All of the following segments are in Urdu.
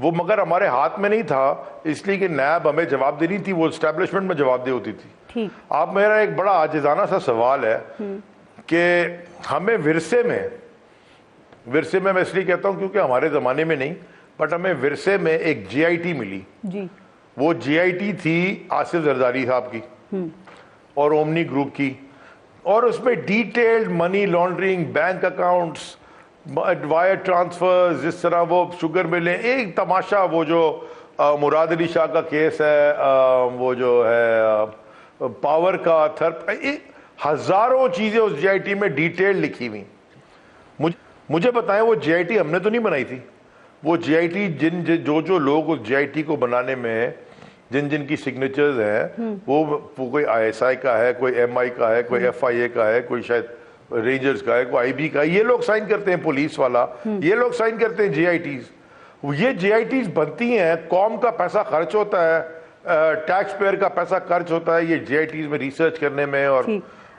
وہ مگر ہمارے ہاتھ میں نہیں تھا، اس لیے کہ نیب ہمیں جواب دینی تھی، وہ اسٹیبلشمنٹ میں جواب دے ہوتی تھی. آپ میرا ایک بڑا عاجزانہ سا سوال ہے کہ ہمیں ورثے میں میں اس لیے کہتا ہوں کیونکہ ہمارے زمانے میں نہیں، بٹ ہمیں ورثے میں ایک جی آئی ٹی ملی. وہ جی آئی ٹی تھی آصف زرداری صاحب کی اور اومنی گروپ کی، اور اس میں detailed money laundering, bank accounts, wire transfer, جس طرح وہ شوگر ملیں، ایک تماشا. وہ جو مراد علی شاہ کا کیس ہے، وہ جو ہے پاور کا ہزاروں چیزیں اس جی آئی ٹی میں ڈیٹیل لکھی ہوئی. مجھے بتائیں وہ جی آئی ٹی ہم نے تو نہیں بنائی تھی. وہ جی آئی ٹی جو لوگ اس جی آئی ٹی کو بنانے میں جن کی سگنیچرز ہیں، وہ کوئی آئی ایس آئی کا ہے، کوئی ایم آئی کا ہے، کوئی ایف آئی اے کا ہے، کوئی شاید رینجرز کا ہے، کوئی آئی بی کا ہے، یہ لوگ سائن کرتے ہیں، پولیس والا یہ لوگ سائن کرتے ہیں جی آئی ٹیز. یہ جی آئی ٹیز بنتی ہیں، قوم کا پیسہ خرچ ہوتا ہے، ٹیکس پیئر کا پیسہ خرچ ہوتا ہے یہ جی آئی ٹیز میں ریسرچ کرنے میں. اور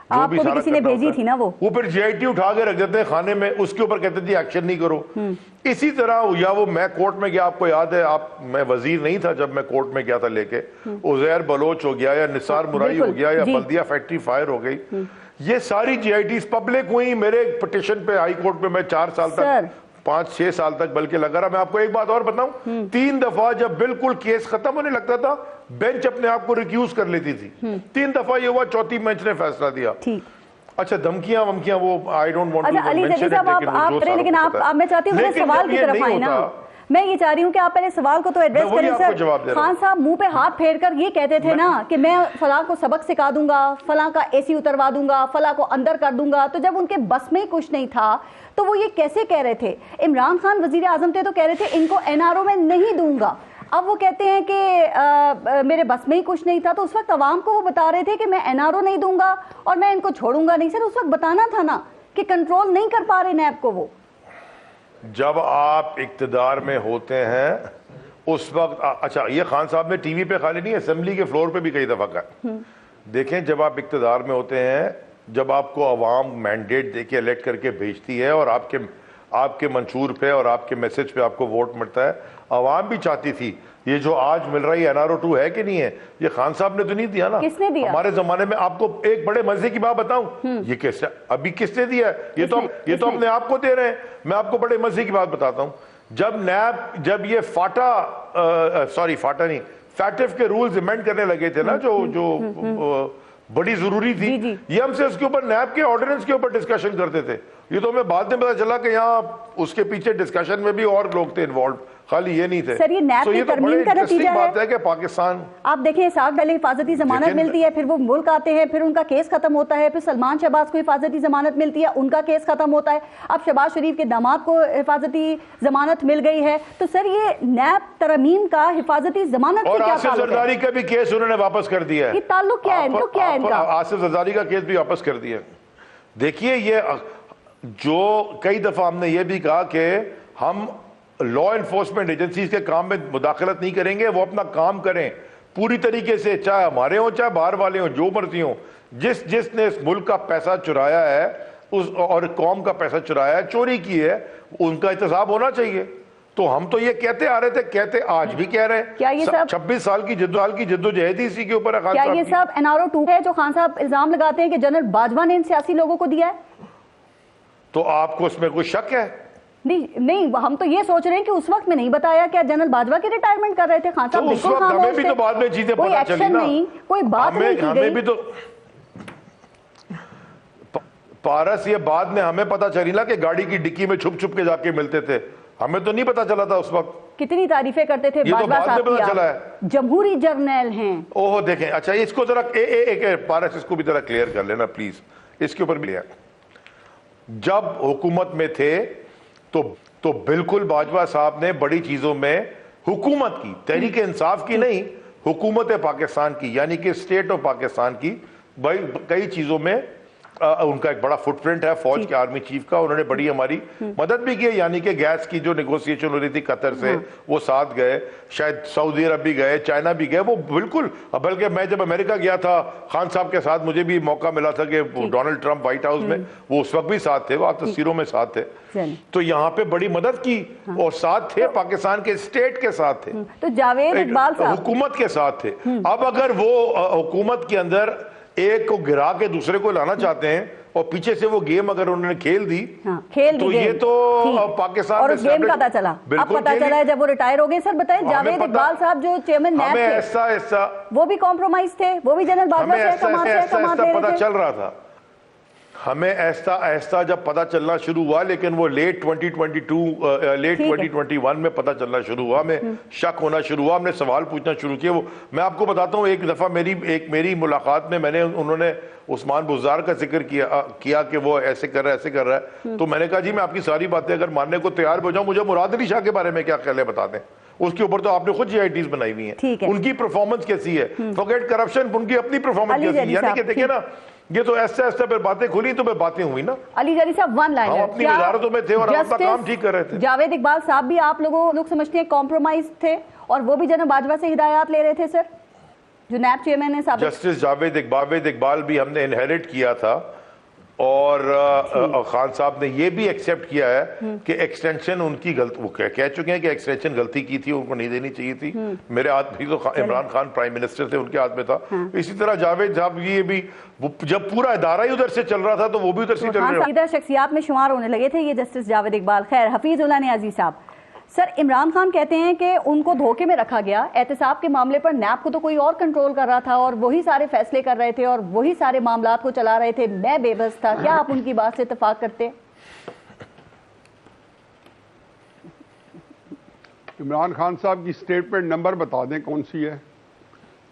آپ کو بھی کسی نے بھیجی تھی نا وہ پھر جی آئی ٹی اٹھا کے رکھ دیتے ہیں خانے میں، اس کے اوپر کہتے تھے ایکشن نہیں کرو. اسی طرح یا وہ میں کورٹ میں گیا، آپ کو یاد ہے، میں وزیر نہیں تھا جب میں کورٹ میں گیا تھا لے کے، عزیر بلوچ ہو گیا یا نثار مرائی ہو گیا یا بلدیہ فیکٹری فائر ہو گئی، یہ ساری جی آئی ٹیز پبلک ہوئی. میرے پٹیشن پہ ہائی کورٹ میں 4 سال تک 5-6 سال تک بلکہ لگا رہا. میں آپ کو ایک بات اور بتاؤں، 3 دفعہ جب بالکل کیس ختم ہونے لگتا تھا بینچ اپنے آپ کو ریکیوز کر لیتی تھی. 3 دفعہ یہ ہوا، 4تھی بینچ نے فیصلہ دیا. اچھا دھمکیاں ومکیاں وہ I don't want to mention it, لیکن آپ میں چاہتی ہوں سوال کی طرف آئیں نا. میں یہ چاہ رہی ہوں کہ آپ پہلے سوال کو تو ایڈریس کریں. سر خان صاحب منہ پہ ہاتھ پھیر کر یہ کہتے تھے نا کہ میں فلاں کو سبق سکھا دوں گا، فلاں کا اے سی اتروا دوں گا، فلاں کو اندر کر دوں گا. تو جب ان کے بس میں کچھ نہیں تھا تو وہ یہ کیسے کہہ رہے تھے؟ عمران خان وزیر اعظم تھے تو کہہ رہے تھے ان کو این آر او میں نہیں دوں گا. اب وہ کہتے ہیں کہ میرے بس میں ہی کچھ نہیں تھا. تو اس وقت عوام کو وہ بتا رہے تھے کہ میں این آر او نہیں دوں گا اور میں ان کو چھوڑوں گا نہیں. سر اس وقت بتانا تھا نا کہ کنٹرول نہیں کر پا رہے نیب کو. وہ جب آپ اقتدار میں ہوتے ہیں اس وقت، اچھا یہ خان صاحب نے ٹی وی پہ خالی نہیں، اسمبلی کے فلور پہ بھی کئی دفعہ کہا. دیکھیں جب آپ اقتدار میں ہوتے ہیں، جب آپ کو عوام مینڈیٹ دے کے الیکٹ کر کے بھیجتی ہے اور آپ کے منشور پہ اور آپ کے میسج پہ آپ کو ووٹ ملتا ہے، عوام بھی چاہتی تھی یہ جو آج مل رہی ہے NRO2 ہے کہ نہیں ہے، یہ خان صاحب نے تو نہیں دیا نا. کس نے دیا؟ ہمارے زمانے میں آپ کو ایک بڑے مزے کی بات بتاؤں، یہ کیسے ابھی کس نے دیا ہے؟ یہ تو اپنے آپ کو دے رہے ہیں. میں آپ کو بڑے مزے کی بات بتاتا ہوں. جب یہ فاٹا نہیں فیٹف کے رولز ایمنڈ کرنے لگے تھے نا، جو بڑی ضروری تھی، یہ ہم سے اس کے اوپر نیب کے آرڈیننس کے اوپر ڈسکشن کرتے تھے. یہ تو ہمیں بعد میں پتا چلا کہ یہاں اس کے پیچھے ڈسکشن میں بھی اور لوگ تھے انوالوڈ، خالی یہ نہیں تھے. سر یہ نیب کی ترمیم کا نتیجہ ہے کہ پاکستان، آپ دیکھیں ساتھ پہلے حفاظتی ضمانت ملتی ہے، پھر وہ ملک آتے ہیں، پھر ان کا کیس ختم ہوتا ہے، پھر سلمان شہباز کو حفاظتی ضمانت ملتی ہے، ان کا کیس ختم ہوتا ہے، اب شہباز شریف کے داماد کو حفاظتی ضمانت مل گئی ہے. تو سر یہ نیب ترمیم کا حفاظتی ضمانت سے کیا تعلق ہے؟ آصف زرداری کا بھی کیس انہوں نے واپس کر دیا ہے. یہ تعلق کیا ہے ان کا؟ آصف زرداری کا کیس بھی واپس کر دیا. دیکھیے یہ جو کئی دفعہ ہم نے یہ بھی کہا کہ ہم لا انفورسمنٹ ایجنسیز کے کام میں مداخلت نہیں کریں گے، وہ اپنا کام کریں پوری طریقے سے، چاہے ہمارے ہوں چاہے باہر والے ہوں، جو مرضی ہوں. جس نے اس ملک کا پیسہ چرایا ہے اور قوم کا پیسہ چرایا ہے، چوری کی ہے، ان کا احتساب ہونا چاہیے. تو ہم تو یہ کہتے آ رہے تھے، کہتے آج بھی کہہ رہے ہیں. 26 سال کی جدوجہد اسی کے اوپر ہے. کیا یہ سب NRO2 ہے جو خان صاحب الزام لگاتے ہیں کہ جنرل باجوہ نے ان سیاسی لوگوں کو دیا ہے؟ تو آپ کو اس میں کوئی شک ہے؟ نہیں، ہم تو یہ سوچ رہے ہیں کہ اس وقت میں نہیں بتایا. کیا جنرل باجوہ کی ریٹائرمنٹ کر رہے تھے خان صاحب؟ اس وقت ہمیں بھی تو بعد میں چیزیں پتہ چلی نا، کوئی بات نہیں کی گئی. ہمیں بھی تو پارس یہ بعد میں ہمیں پتہ چلی نا کہ گاڑی کی ڈکی میں چھپ کے جا کے ملتے تھے. ہمیں تو نہیں پتا چلا تھا اس وقت. کتنی تعریفیں کرتے تھے باجوہ صاحب، جمہوری جرنیل ہیں. اوہ دیکھیں، اچھا اس کو ذرا پارس اس کو بھی ذرا کلیئر کر لینا پلیز، اس کے اوپر بھی لیا. جب حکومت میں تھے تو بالکل باجوہ صاحب نے بڑی چیزوں میں حکومت کی، تحریک انصاف کی نہیں، حکومت پاکستان کی، یعنی کہ اسٹیٹ آف پاکستان کی کئی چیزوں میں ان کا ایک بڑا فٹ پرنٹ ہے فوج کے آرمی چیف کا, انہوں نے بڑی ہماری مدد بھی کی, یعنی کہ گیس کی جو نیگوسیشن ہو رہی تھی قطر سے وہ ساتھ گئے, شاید سعودی عرب بھی گئے, چائنا بھی گئے, وہ بالکل, بلکہ میں جب امریکہ گیا تھا خان صاحب کے ساتھ مجھے بھی موقع ملا تھا کہ ڈونلڈ ٹرمپ وائٹ ہاؤس میں, وہ اس وقت بھی ساتھ تھے, وہ آپ تصویروں میں ساتھ تھے, تو یہاں پہ بڑی مدد کی اور ساتھ تھے, پاکستان کے اسٹیٹ کے ساتھ تھے, تو جاوید اقبال صاحب حکومت کے ساتھ تھے. اب اگر وہ حکومت کے اندر ایک کو گرا کے دوسرے کو لانا چاہتے ہیں اور پیچھے سے وہ گیم اگر انہوں نے کھیل دی تو یہ تو پاکستان اور اس گیم کا پتا چلا, اب پتا چلا ہے جب وہ ریٹائر ہو گئے. سر بتائیں, جاوید اقبال صاحب جو چیئرمین نیب تھے, ایسا ایسا وہ بھی کمپرومائز تھے, وہ بھی جنرل باجوہ سے احکامات لے رہے پتا تھے. چل رہا تھا, ہمیں ایسا ایسا جب پتا چلنا شروع ہوا, لیکن وہ لیٹ 2021 میں پتا چلنا شروع ہوا, ہمیں شک ہونا شروع ہوا, ہم نے سوال پوچھنا شروع کیا. وہ میں آپ کو بتاتا ہوں, ایک دفعہ میری ملاقات میں انہوں نے عثمان بزدار کا ذکر کیا کہ وہ ایسے کر رہا ہے, تو میں نے کہا جی میں آپ کی ساری باتیں اگر ماننے کو تیار ہو جاؤں, مجھے مراد علی شاہ کے بارے میں کیا خیال ہے بتا دیں. اس کے اوپر تو آپ نے خود جی آئی ٹیز بنائی ہوئی ہیں, ان کی پرفارمنس کیسی ہے, فورگیٹ کرپشن, ان کی اپنی پرفارمنس کیسی ہے, یعنی کہ دیکھیں نا, یہ تو ایسے ایسے پھر باتیں کھلی تو پھر باتیں ہوئی نا. علی جری صاحب, ون لائن, ہم اپنی وزارتوں میں تھے اور ہم اپنا کام ٹھیک کر رہے تھے. جاوید اقبال صاحب بھی آپ لوگ سمجھتے ہیں کمپرومائز تھے اور وہ بھی جنرل باجوہ سے ہدایات لے رہے تھے سر, جو نیب چیئرمین ہے سابق؟ جسٹس جاوید اقبال بھی ہم نے انہیریٹ کیا تھا, اور خان صاحب نے یہ بھی ایکسیپٹ کیا ہے کہ ایکسٹینشن ان کی غلط, وہ کہہ چکے ہیں کہ ایکسٹینشن غلطی کی تھی, ان کو نہیں دینی چاہیے تھی. میرے ہاتھ بھی تو عمران خان پرائم منسٹر تھے, ان کے ہاتھ میں تھا. اسی طرح جاوید صاحب یہ بھی, جب پورا ادارہ ہی ادھر سے چل رہا تھا تو وہ بھی ادھر سے چل رہے ہیں. ادھر شخصیات میں شمار ہونے لگے تھے یہ جسٹس جاوید اقبال. خیر, حفیظ اللہ نیازی صاحب, سر عمران خان کہتے ہیں کہ ان کو دھوکے میں رکھا گیا, احتساب کے معاملے پر نیب کو تو کوئی اور کنٹرول کر رہا تھا اور وہی سارے فیصلے کر رہے تھے اور وہی سارے معاملات کو چلا رہے تھے, میں بے بس تھا. کیا آپ ان کی بات سے اتفاق کرتے؟ عمران خان صاحب کی سٹیٹمنٹ نمبر بتا دیں کون سی ہے,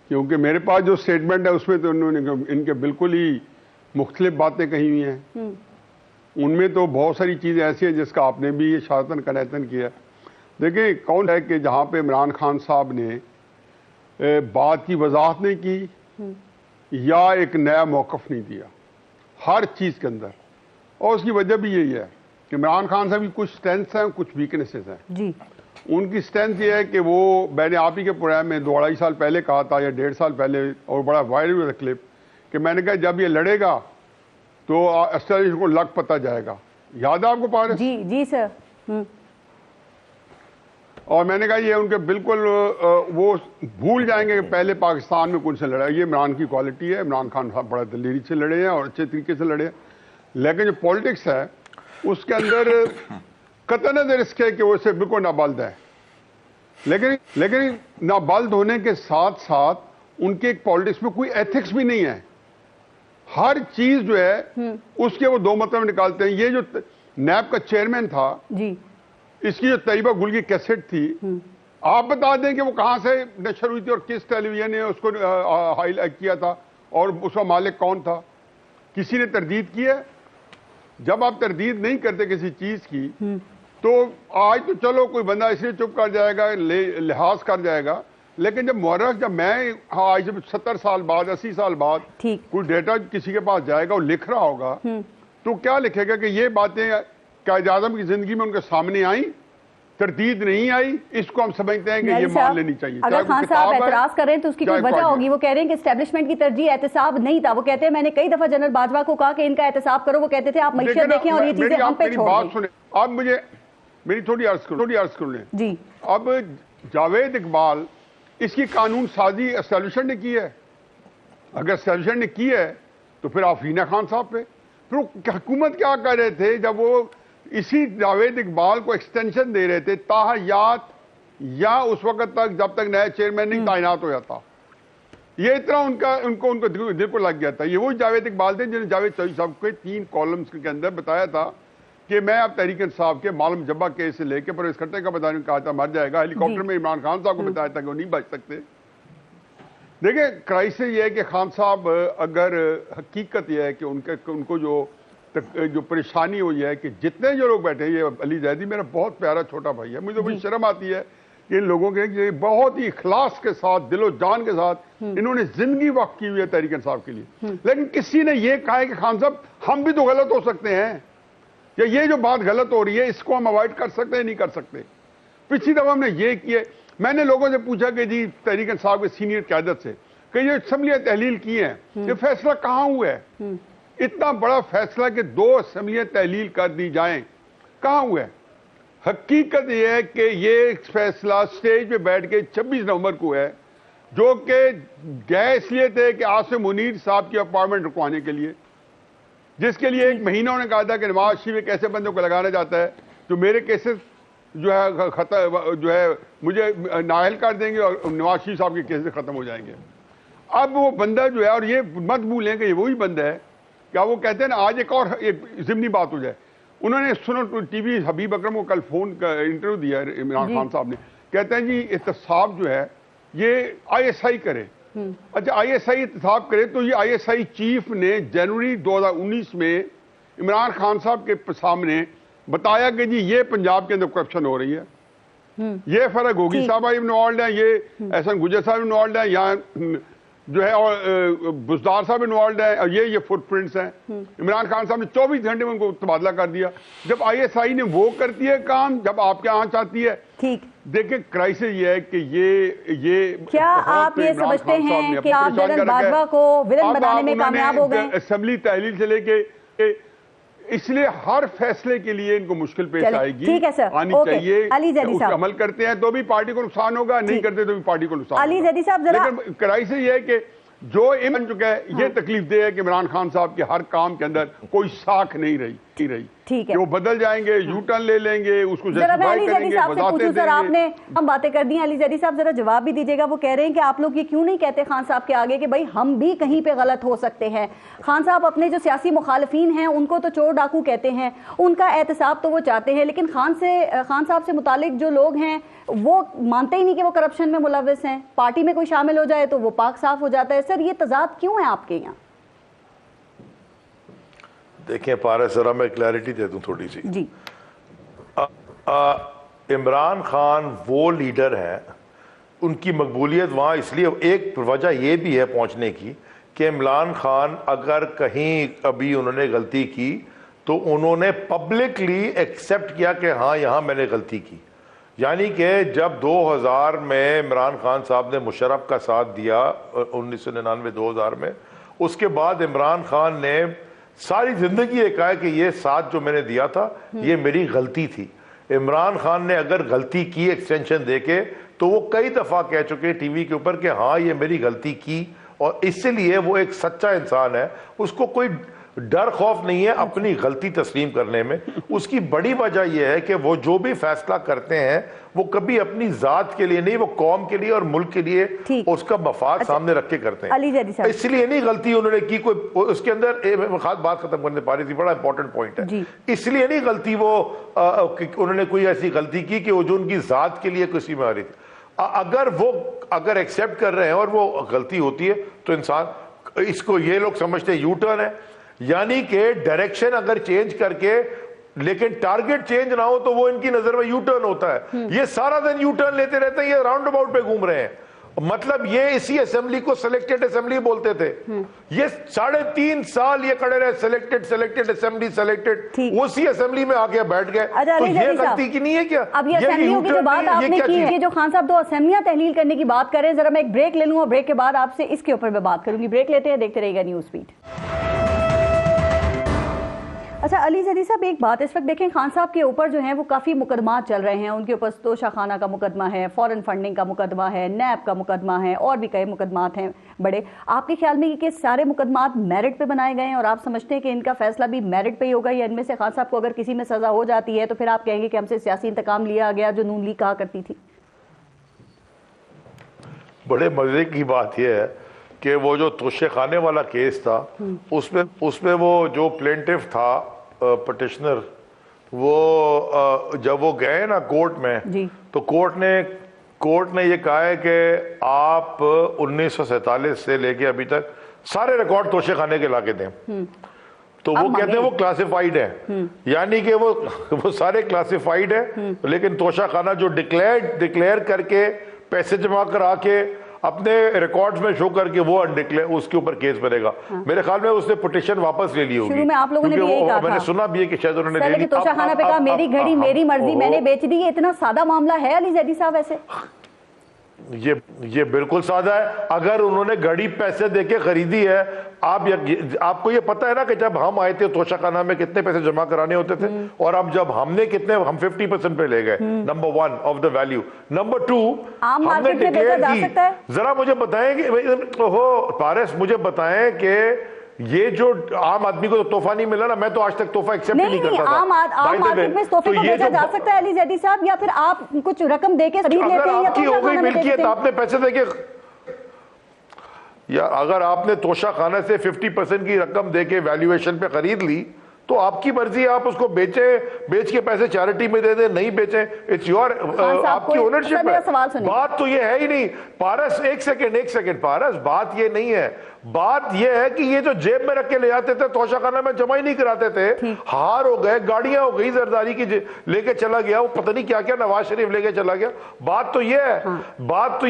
کیونکہ میرے پاس جو سٹیٹمنٹ ہے اس میں تو انہوں نے ان کے بالکل ہی مختلف باتیں کہی ہوئی ہیں. ان میں تو بہت ساری چیزیں ایسی ہیں جس کا آپ نے بھی اشارتاً قناعتاً کیا. دیکھیں, کون ہے کہ جہاں پہ عمران خان صاحب نے بات کی وضاحت نہیں کی یا ایک نیا موقف نہیں دیا ہر چیز کے اندر, اور اس کی وجہ بھی یہی ہے کہ عمران خان صاحب کی کچھ اسٹرینتھس ہیں, کچھ ویکنیسز ہیں. جی, ان کی اسٹرینتھ یہ ہے کہ وہ, میں نے آپ ہی کے پروگرام میں 2-2.5 سال پہلے کہا تھا یا 1.5 سال پہلے, اور بڑا وائرل ہوا تھا کلپ, کہ میں نے کہا جب یہ لڑے گا تو اسٹیبلشمنٹ کو لگ پتہ جائے گا. یاد ہے آپ کو پارس؟ جی سر. اور میں نے کہا یہ ان کے بالکل وہ بھول جائیں گے کہ پہلے پاکستان میں کون سے لڑا. یہ عمران کی کوالٹی ہے, عمران خان صاحب بڑا دلیری سے لڑے ہیں اور اچھے طریقے سے لڑے ہیں, لیکن جو پالیٹکس ہے اس کے اندر قطع نظر اس کے کہ وہ اسے بالکل نابلد ہے. لیکن نابلد ہونے کے ساتھ ساتھ ان کے ایک پالیٹکس میں کوئی ایتھکس بھی نہیں ہے. ہر چیز جو ہے اس کے وہ دو مطلب نکالتے ہیں. یہ جو نیب کا چیئرمین تھا, جی, اس کی جو طیبہ گل کی کیسٹ تھی, آپ بتا دیں کہ وہ کہاں سے نشر ہوئی تھی اور کس ٹیلی ویژن نے اس کو ہائی لائٹ کیا تھا اور اس کا مالک کون تھا. کسی نے تردید کی ہے؟ جب آپ تردید نہیں کرتے کسی چیز کی تو آج تو چلو کوئی بندہ اس لیے چپ کر جائے گا, لحاظ کر جائے گا, لیکن جب مورخ, جب میں آج جب 70 سال بعد 80 سال بعد کوئی ڈیٹا کسی کے پاس جائے گا اور لکھ رہا ہوگا تو کیا لکھے گا کہ یہ باتیں قائد اعظم کی زندگی میں ان کے سامنے آئیں, تردید نہیں آئی, اس کو ہم سمجھتے ہیں کہ یہ مان لینی چاہیے. اگر خان صاحب اعتراض کریں تو اس کی کوئی وجہ ہوگی. وہ کہہ رہے ہیں کہ اسٹیبلشمنٹ کی ترجیح احتساب نہیں تھا. وہ کہتے ہیں میں نے کئی دفعہ جنرل باجوہ کو کہا کہ ان کا احتساب کرو, وہ کہتے تھے آپ معیشت دیکھیں اور یہ چیزیں ہم پہ چھوڑ دیں. آپ مجھے میری تھوڑی عرض کر لیں. جی, اب جاوید اقبال, اس کی قانون سازی اسٹیبلشمنٹ نے کی ہے. اگر اسٹیبلشمنٹ نے کی ہے تو پھر آفرینہ خان صاحب پہ. پھر حکومت کیا کر رہے تھے جب وہ اسی جاوید اقبال کو ایکسٹینشن دے رہے تھے تاحیات, یا اس وقت تک جب تک نیا چیئرمین نہیں تعینات ہو جاتا. یہ اتنا ان کو دل کو لگ گیا تھا. یہ وہی جاوید اقبال تھے جنہوں نے جاوید چوہدری صاحب کے 3 کالمز کے اندر بتایا تھا کہ میں اب تحریک انصاف کے معلوم جبہ کیس سے لے کے پرویز کھٹے کا بتانے کہا تھا مر جائے گا. ہیلی کاپٹر میں عمران خان صاحب کو بتایا تھا کہ وہ نہیں بچ سکتے. دیکھیں, کرائسس یہ ہے کہ خان صاحب, اگر حقیقت یہ ہے کہ ان کو جو پریشانی ہوئی ہے کہ جتنے جو لوگ بیٹھے ہیں, یہ علی زیدی میرا بہت پیارا چھوٹا بھائی ہے, مجھے بڑی شرم آتی ہے کہ ان لوگوں کے بہت ہی اخلاص کے ساتھ دل و جان کے ساتھ انہوں نے زندگی وقف کی ہوئی ہے تحریک انصاف کے لیے. لیکن کسی نے یہ کہا ہے کہ خان صاحب ہم بھی تو غلط ہو سکتے ہیں, یا یہ جو بات غلط ہو رہی ہے اس کو ہم اوائڈ کر سکتے ہیں نہیں کر سکتے. پچھلی دفعہ ہم نے یہ کیا, میں نے لوگوں سے پوچھا کہ جی تحریک انصاف کے سینئر قیادت سے کہ یہ اسمبلیاں تحلیل کی ہیں, یہ فیصلہ کہاں ہوا ہے؟ اتنا بڑا فیصلہ کہ 2 اسمبلیاں تحلیل کر دی جائیں, کہاں ہوا ہے؟ حقیقت یہ ہے کہ یہ فیصلہ سٹیج پہ بیٹھ کے 26 نومبر کو ہے, جو کہ گئے اس لیے تھے کہ عاصم منیر صاحب کی اپوائنٹمنٹ رکوانے کے لیے, جس کے لیے 1 مہینہ انہوں نے کہا تھا کہ نواز شریف ایک ایسے بندوں کو لگانا جاتا ہے جو میرے کیسز جو ہے مجھے نااہل کر دیں گے اور نواز شریف صاحب کے کیسز ختم ہو جائیں گے. اب وہ بندہ جو ہے, اور یہ مت بھولیں کہ یہ وہی بندہ ہے, کیا وہ کہتے ہیں نا آج ایک اور ضمنی بات ہو جائے, انہوں نے سنو ٹی وی حبیب اکرم کو کل فون کا انٹرویو دیا عمران خان صاحب نے, کہتے ہیں جی احتساب جو ہے یہ ISI کرے. اچھا ISI احتساب کرے تو یہ ISI چیف نے جنوری 2019 میں عمران خان صاحب کے سامنے بتایا کہ جی یہ پنجاب کے اندر کرپشن ہو رہی ہے, یہ فرق گوگی صاحب انوالوڈ ہیں, یہ احسن گجر صاحب انوالوڈ ہیں, یہاں جو ہے اور بزدار صاحب انوالوڈ ہیں, اور یہ فٹ پرنٹس ہیں. عمران خان صاحب نے 24 گھنٹے میں ان کو تبادلہ کر دیا. جب ISI نے وہ کرتی ہے کام جب آپ کے یہاں چاہتی ہے. ٹھیک, دیکھیں کرائسس یہ ہے کہ یہ کیا آپ یہ سمجھتے ہیں کہ آپ جنرل باجوہ کو ولن بنانے میں کامیاب ہو گئے؟ اسمبلی تحلیل سے لے کے اس لیے ہر فیصلے کے لیے ان کو مشکل پیش آئے گی, آنی چاہیے. اس پہ عمل کرتے ہیں تو بھی پارٹی کو نقصان ہوگا, نہیں کرتے تو بھی پارٹی کو نقصان ہوگا. لیکن کرائسس یہ ہے کہ جو بن چکا ہے یہ تکلیف دہ ہے کہ عمران خان صاحب کے ہر کام کے اندر کوئی ساکھ نہیں رہی. ٹھیک ہے, وہ بدل جائیں گے, یو ٹرن لے لیں گے, اس کو جسٹیفائی کریں گے, وضاحتیں دیں گے. آپ نے ہم باتیں کر دی, علی زیدی صاحب ذرا جواب بھی دیجیے گا. وہ کہہ رہے ہیں کہ آپ لوگ یہ کیوں نہیں کہتے خان صاحب کے آگے کہ بھائی ہم بھی کہیں پہ غلط ہو سکتے ہیں. خان صاحب اپنے جو سیاسی مخالفین ہیں ان کو تو چور ڈاکو کہتے ہیں, ان کا احتساب تو وہ چاہتے ہیں, لیکن خان صاحب سے متعلق جو لوگ ہیں وہ مانتے ہی نہیں کہ وہ کرپشن میں ملوث ہیں. پارٹی میں کوئی شامل ہو جائے تو وہ پاک صاف ہو جاتا ہے. سر یہ تضاد کیوں ہے آپ کے یہاں؟ دیکھیں پارس ذرا میں کلیئرٹی دے دوں تھوڑی سی. جی, عمران خان وہ لیڈر ہیں, ان کی مقبولیت وہاں اس لیے ایک وجہ یہ بھی ہے پہنچنے کی کہ عمران خان اگر کہیں ابھی انہوں نے غلطی کی تو انہوں نے پبلکلی ایکسیپٹ کیا کہ ہاں یہاں میں نے غلطی کی. یعنی کہ جب 2000 میں عمران خان صاحب نے مشرف کا ساتھ دیا 1999-2000 میں, اس کے بعد عمران خان نے ساری زندگی یہ کہا کہ یہ ساتھ جو میں نے دیا تھا یہ میری غلطی تھی. عمران خان نے اگر غلطی کی ایکسٹینشن دے کے تو وہ کئی دفعہ کہہ چکے ٹی وی کے اوپر کہ ہاں یہ میری غلطی کی, اور اس لیے وہ ایک سچا انسان ہے, اس کو کوئی ڈر خوف نہیں ہے اپنی غلطی تسلیم کرنے میں. اس کی بڑی وجہ یہ ہے کہ وہ جو بھی فیصلہ کرتے ہیں وہ کبھی اپنی ذات کے لیے نہیں, وہ قوم کے لیے اور ملک کے لیے اس کا مفاد سامنے رکھ کے کرتے ہیں. اس لیے نہیں غلطی انہوں نے کی کوئی اس کے اندر خاص بات ختم کرنے پا رہی تھی, بڑا امپورٹنٹ پوائنٹ ہے. اس لیے نہیں غلطی وہ انہوں نے کوئی ایسی غلطی کی کہ وہ جو ان کی ذات کے لیے کسی میں آ رہی تھی. اگر ایکسیپٹ کر رہے ہیں اور وہ غلطی ہوتی ہے تو انسان اس کو یہ لوگ سمجھتے ہیں یو ٹرن ہے, یعنی کہ ڈائریکشن اگر چینج کر کے لیکن ٹارگٹ چینج نہ ہو تو وہ ان کی نظر میں یو ٹرن ہوتا ہے. یہ سارا دن یو ٹرن لیتے رہتے ہیں, یہ راؤنڈ اباؤٹ پہ گھوم رہے ہیں. مطلب یہ اسی اسمبلی کو سلیکٹڈ اسمبلی بولتے تھے, یہ 3.5 سال یہ کھڑے رہے سلیکٹڈ اسمبلی سلیکٹڈ, اسی اسمبلی میں آ کے بیٹھ گئے. تو یہ غلطی کی نہیں ہے کیا؟ اب یہ اسمبلیوں کی جو بات آپ نے کی ہے, جو خان صاحب 2 اسمبلیاں تحلیل کرنے کی بات کریں, ذرا میں ایک بریک لے لوں اور بریک کے بعد آپ سے اس کے اوپر میں بات کروں گی. بریک لیتے ہیں, دیکھتے رہیے گا نیوز فیڈ. اچھا علی زیدی صاحب ایک بات اس وقت دیکھیں, خان صاحب کے اوپر جو ہیں وہ کافی مقدمات چل رہے ہیں. ان کے اوپر توشہ خانہ کا مقدمہ ہے, فورن فنڈنگ کا مقدمہ ہے, نیب کا مقدمہ ہے, اور بھی کئی مقدمات ہیں بڑے. آپ کے خیال میں یہ سارے مقدمات میرٹ پہ بنائے گئے ہیں اور آپ سمجھتے ہیں کہ ان کا فیصلہ بھی میرٹ پہ ہی ہوگا, یا ان میں سے خان صاحب کو اگر کسی میں سزا ہو جاتی ہے تو پھر آپ کہیں گے کہ ہم سے سیاسی انتقام لیا گیا جو نون لیگ کہا کرتی تھی؟ بڑے مزے کی بات یہ ہے کہ وہ جو توشہ خانے والا کیس تھا اس میں وہ جو پلینٹف تھا پٹیشنر, وہ جب وہ گئے نا کورٹ میں تو کورٹ نے یہ کہا ہے کہ آپ 1947 سے لے کے ابھی تک سارے ریکارڈ توشہ خانے کے لا کے دیں. تو وہ کہتے ہیں وہ کلاسیفائیڈ ہے، یعنی کہ وہ سارے کلاسیفائیڈ ہے، لیکن توشہ خانہ جو ڈکلیئر کر کے پیسے جمع کرا کے اپنے ریکارڈز میں شو کر کے وہ اس کے اوپر کیس بنے گا. میرے خیال میں اس نے پٹیشن واپس لے لی ہوگی. شروع میں آپ لوگوں نے بھی یہی کہا تھا، میں نے سنا بھی ہے کہ شاید انہوں نے لے لی. توشہ خانہ پہ کہا میری گھڑی میری مرضی میں نے بیچ دی. یہ اتنا سادہ معاملہ ہے علی زیدی صاحب؟ ایسے یہ بالکل سادہ ہے. اگر انہوں نے گھڑی پیسے دے کے خریدی ہے، آپ کو یہ پتا ہے نا کہ جب ہم آئے تھے توشہ خانہ میں کتنے پیسے جمع کرانے ہوتے تھے، اور اب جب ہم نے ہم 50% پہ لے گئے. Number 1 of the value. Number 2 عام ہم نے مارکیٹ میں بیچا جا سکتا ہے. ذرا مجھے بتائیں کہ پارس مجھے بتائیں کہ یہ جو عام آدمی کو تحفہ نہیں ملا نا، میں تو آج تک تحفہ ایکسپٹ نہیں کرتا تھا. عام مارکیٹ میں اس تحفے کو بیچا جا سکتا ہے علی زیدی صاحب، یا پھر آپ کچھ رقم دے کے خرید لیتے ہیں؟ اگر آپ کی ہو گئی ملکیت، آپ نے پیسے دے کے، یا اگر آپ نے توشہ خانہ سے 50% کی رقم دے کے ویلیویشن پہ خرید لی تو آپ کی مرضی ہے، آپ اس کو بیچ کے پیسے چیریٹی میں دے دیں، نہیں بیچیں، اٹس یور، آپ کی اونرشپ ہے. بات تو یہ ہے ہی نہیں پارس. ایک سیکنڈ پارس، بات یہ نہیں ہے. بات یہ ہے کہ یہ جو جیب میں رکھ کے لے آتے تھے توشہ خانہ میں جمع ہی نہیں کراتے تھے. ہار ہو گئے، گاڑیاں ہو گئی، زرداری کی لے کے چلا گیا، وہ پتہ نہیں کیا کیا نواز شریف لے کے چلا گیا. بات تو یہ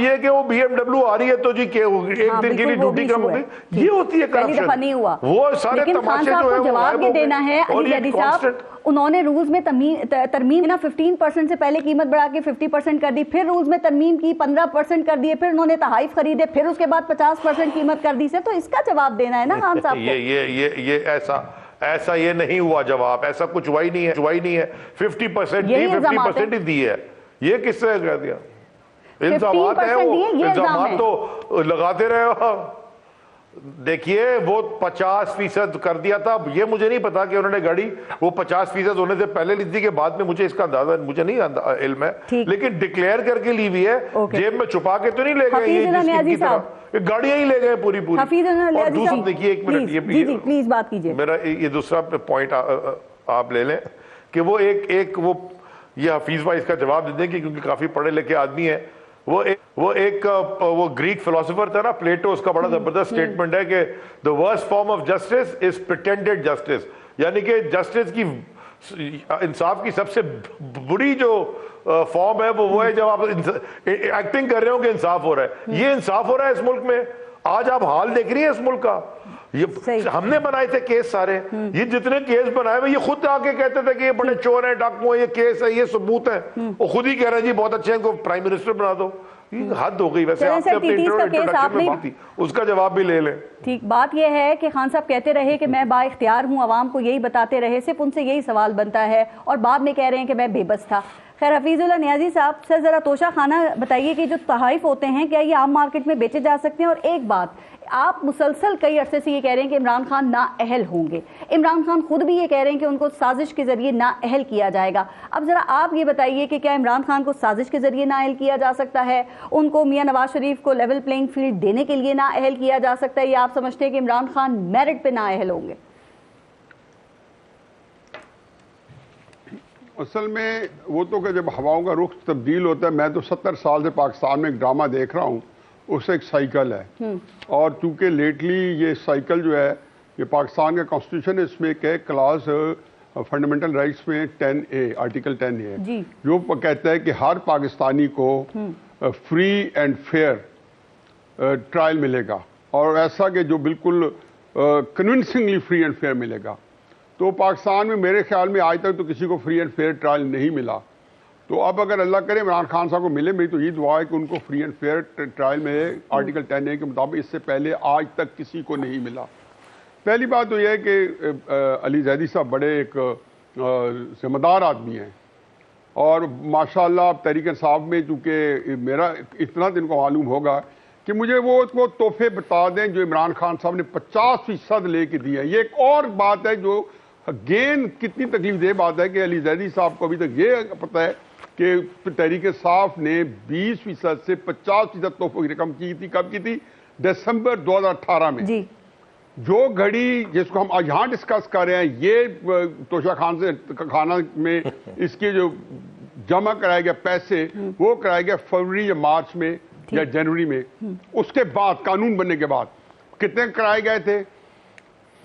ہے کہ وہ BMW آ رہی ہے تو جی کہ ایک دن کے لیے ڈیوٹی کم ہو گئی. یہ ہوتی ہے کرپشن. وہ سارے تماشے جو ہے جواب یہ دینا ہے علی زیدی صاحب. انہوں نے رولز میں ترمیم 15% سے پہلے قیمت بڑھا کے 50% کر دی، پھر رولز میں ترمیم کی 15% کر دیے، پھر انہوں نے تحائف خریدے، پھر اس کے بعد 50% قیمت کر دی. سے تو اس کا جواب دینا ہے نا خان صاحب کو. یہ ایسا یہ نہیں ہوا جواب، ایسا کچھ ہوا ہی نہیں ہے. 50% دی، 50% ہی دی ہے. یہ کس سے کہہ دیا؟ الزامات ہیں، وہ الزامات تو لگاتے رہے. دیکھیے وہ 50% کر دیا تھا. یہ مجھے نہیں پتا کہ انہوں نے گاڑی وہ 50% ہونے سے پہلے لی تھی کہ بعد میں، مجھے اس کا اندازہ مجھے نہیں علم ہے، لیکن ڈکلیئر کر کے لی ہوئی ہے. جیب میں چھپا کے تو نہیں لے گئے، یہ گاڑیاں ہی لے گئے پوری. اور دوسرا دیکھیے، ایک منٹ پلیز بات کیجیے. میرا یہ دوسرا پوائنٹ آپ لے لیں کہ وہ یہ حفیظ بھائی اس کا جواب دے دیں کہ کیونکہ کافی پڑھے لکھے آدمی ہیں. وہ گریک فلسفر تھا نا پلیٹو، اس کا بڑا زبردست سٹیٹمنٹ ہے کہ the worst form of justice is pretended justice. یعنی کہ جسٹس کی، انصاف کی سب سے بری جو فارم ہے وہ ہے جب آپ ایکٹنگ کر رہے ہو کہ انصاف ہو رہا ہے. یہ انصاف ہو رہا ہے اس ملک میں. آج آپ حال دیکھ رہی ہیں اس ملک کا. یہ ہم نے بنائے تھے کیس سارے. یہ جتنے کیس بنائے ہوئے، یہ خود آ کے کہتے تھے کہ یہ بڑے چور ہیں، ڈاکو ہیں، یہ کیس ہے، یہ ثبوت ہے. وہ خود ہی کہہ رہے ہیں جی بہت اچھے ہیں، ان کو پرائم منسٹر بنا دو. حد ہو گئی. ویسے آپ نے اپنے انٹروڈکشن میں بات کی، اس کا جواب بھی لے لیں. ٹھیک. بات یہ ہے کہ خان صاحب کہتے رہے کہ میں با اختیار ہوں، عوام کو یہی بتاتے رہے، صرف ان سے یہی سوال بنتا ہے، اور بعد میں کہہ رہے ہیں کہ میں بے بس تھا. خیر حفیظ اللہ نیازی صاحب سے ذرا توشہ خانہ بتائیے کہ جو تحائف ہوتے ہیں کیا یہ عام مارکیٹ میں بیچے جا سکتے ہیں؟ اور ایک بات، آپ مسلسل کئی عرصے سے یہ کہہ رہے ہیں کہ عمران خان نااہل ہوں گے. عمران خان خود بھی یہ کہہ رہے ہیں کہ ان کو سازش کے ذریعے نااہل کیا جائے گا. اب ذرا آپ یہ بتائیے کہ کیا عمران خان کو سازش کے ذریعے نااہل کیا جا سکتا ہے؟ ان کو میاں نواز شریف کو لیول پلینگ فیلڈ دینے کے لیے نااہل کیا جا سکتا ہے، یا آپ سمجھتے ہیں کہ عمران خان میرٹ پہ نااہل ہوں گے؟ اصل میں وہ تو کہ جب ہواؤں کا رخ تبدیل ہوتا ہے، میں تو 70 سال سے پاکستان میں ایک ڈرامہ دیکھ رہا ہوں، اس سے ایک سائیکل ہے. اور چونکہ لیٹلی یہ سائیکل جو ہے، یہ پاکستان کا کانسٹیٹیوشن ہے، اس میں ایک ہے کلاس فنڈامنٹل رائٹس میں 10A، آرٹیکل 10A، جو کہتا ہے کہ ہر پاکستانی کو فری اینڈ فیئر ٹرائل ملے گا، اور ایسا کہ جو بالکل کنونسنگلی فری اینڈ فیئر ملے گا. تو پاکستان میں میرے خیال میں آج تک تو کسی کو فری اینڈ فیئر ٹرائل نہیں ملا. تو اب اگر اللہ کرے عمران خان صاحب کو ملے، میری تو یہ دعا ہے کہ ان کو فری اینڈ فیئر ٹرائل ملے آرٹیکل 10A کے مطابق. اس سے پہلے آج تک کسی کو نہیں ملا. پہلی بات تو یہ ہے کہ علی زیدی صاحب بڑے ایک ذمہ دار آدمی ہیں، اور ماشاءاللہ تحریک انصاف میں چونکہ میرا اتنا دن کو معلوم ہوگا کہ مجھے وہ تحفے بتا دیں جو عمران خان صاحب نے 50% لے کے دیے ہیں. یہ ایک اور بات ہے جو اگین کتنی تکلیف دہ بات ہے کہ علی زیدی صاحب کو ابھی تک یہ پتہ ہے کہ تحریک انصاف نے 20% سے 50% تحفوں کی رقم کی تھی. کب کی تھی؟ دسمبر 2018 میں. جی. جو گھڑی جس کو ہم یہاں ڈسکس کر رہے ہیں، یہ توشہ خان سے خانہ میں اس کے جو جمع کرائے گئے پیسے وہ کرائے گئے فروری یا مارچ میں یا جنوری میں. اس کے بعد قانون بننے کے بعد کتنے کرائے گئے تھے؟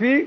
3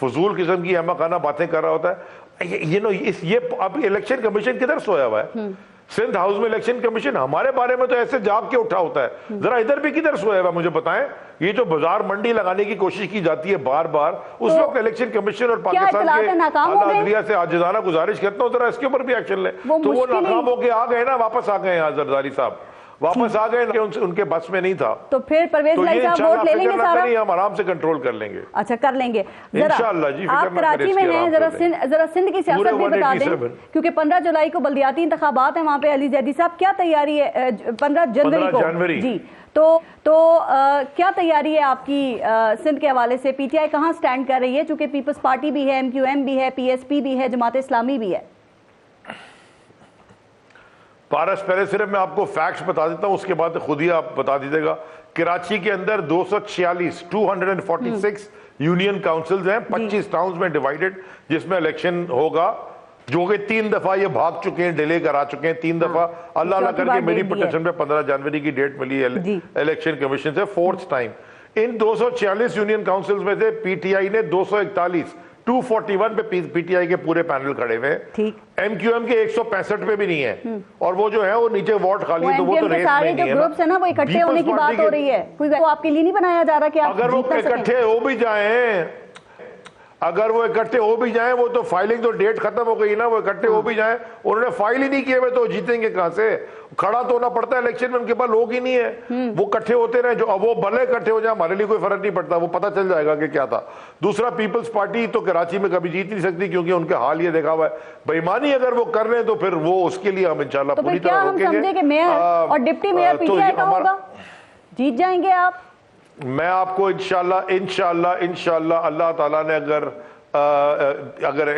فضول قسم کی احمقانہ باتیں کر رہا ہوتا ہے. یہ اب الیکشن کمیشن کدھر سویا ہوا ہے؟ سندھ ہاؤس میں الیکشن کمیشن ہمارے بارے میں تو ایسے جاگ کے اٹھا ہوتا ہے, ذرا ادھر بھی کدھر سویا ہوا مجھے بتائیں. یہ جو بازار منڈی لگانے کی کوشش کی جاتی ہے بار بار, اس وقت الیکشن کمیشن اور پاکستان کے اعلیٰ عدلیہ سے عاجزانہ گزارش کرتا ہوں ذرا اس کے اوپر بھی ایکشن لیں. تو وہ ناکام ہو کے آ گئے نا, واپس آ گئے ہیں زرداری صاحب, واپس آ گئے, ان کے بس میں نہیں تھا. تو پھر پرویز لائی صاحب ووٹ لے لیں گے سارا؟ ہم آرام سے کنٹرول کر لیں گے. اچھا کر لیں گے. انشاءاللہ جی, آپ کراچی میں ہیں, ذرا سندھ کی سیاست بھی بتا دیں, کیونکہ 15 جولائی کو بلدیاتی انتخابات ہیں وہاں پہ. علی زیدی صاحب کیا تیاری ہے 15 جنوری کو؟ جی, تو کیا تیاری ہے آپ کی سندھ کے حوالے سے؟ پی ٹی آئی کہاں سٹینڈ کر رہی ہے؟ چونکہ پیپلز پارٹی بھی ہے, MQM بھی ہے, PSP بھی ہے, جماعت اسلامی بھی ہے. پارس پہلے صرف میں آپ کو فیکٹس بتا دیتا ہوں, اس کے بعد خود ہی آپ بتا دیجیے گا. کراچی کے اندر 246 یونین کاؤنسلز ہیں, 25 ٹاؤنز میں ڈیوائیڈڈ, جس میں الیکشن ہوگا, جو کہ 3 دفعہ یہ بھاگ چکے ہیں, ڈیلے کرا چکے ہیں 3 دفعہ. اللہ اللہ کر کے میری پٹیشن پہ 15 جنوری کی ڈیٹ ملی ہے الیکشن کمیشن سے, 4th ٹائم. ان 246 یونین کاؤنسلز میں سے پی ٹی آئی نے 241 پہ پی ٹی آئی کے پورے پینل کھڑے ہوئے ہیں, MQM کے 165 پہ بھی نہیں ہے, اور وہ جو ہے وہ نیچے وارڈ خالی ہے, تو وہ تو ریس میں نہیں ہے. گروپس ہیں نا, وہ اکٹھے ہونے کی بات ہو رہی ہے, کوئی وہ آپ کے لیے نہیں بنایا جا رہا کہ آپ اگر وہ اکٹھے ہو بھی جائیں, اگر وہ اکٹھے ہو بھی جائیں, وہ تو فائلنگ تو ڈیٹ ختم ہو گئی نا, وہ اکٹھے ہو بھی جائیں, انہوں نے فائل ہی نہیں کیے ہوئے, تو جیتیں گے کہاں سے؟ کھڑا تو ہونا پڑتا ہے الیکشن میں, ان کے پاس لوگ ہی نہیں ہے. وہ اکٹھے ہوتے رہے, جو اب وہ بھلے اکٹھے ہو جائیں, ہمارے لیے کوئی فرق نہیں پڑتا, وہ پتہ چل جائے گا کہ کیا تھا. دوسرا, پیپلز پارٹی تو کراچی میں کبھی جیت نہیں سکتی, کیونکہ ان کے حال یہ دیکھا ہوا ہے. بےایمانی اگر وہ کر رہے ہیں تو پھر وہ اس کے لیے ہم انشاءاللہ پوری طرح روکیں گے. تو پھر کیا ہم سمجھے کہ میئر اور deputy mayor P T I کا ہوگا, جیت جائیں گے آپ؟ میں آپ کو انشاءاللہ اللہ تعالیٰ نے اگر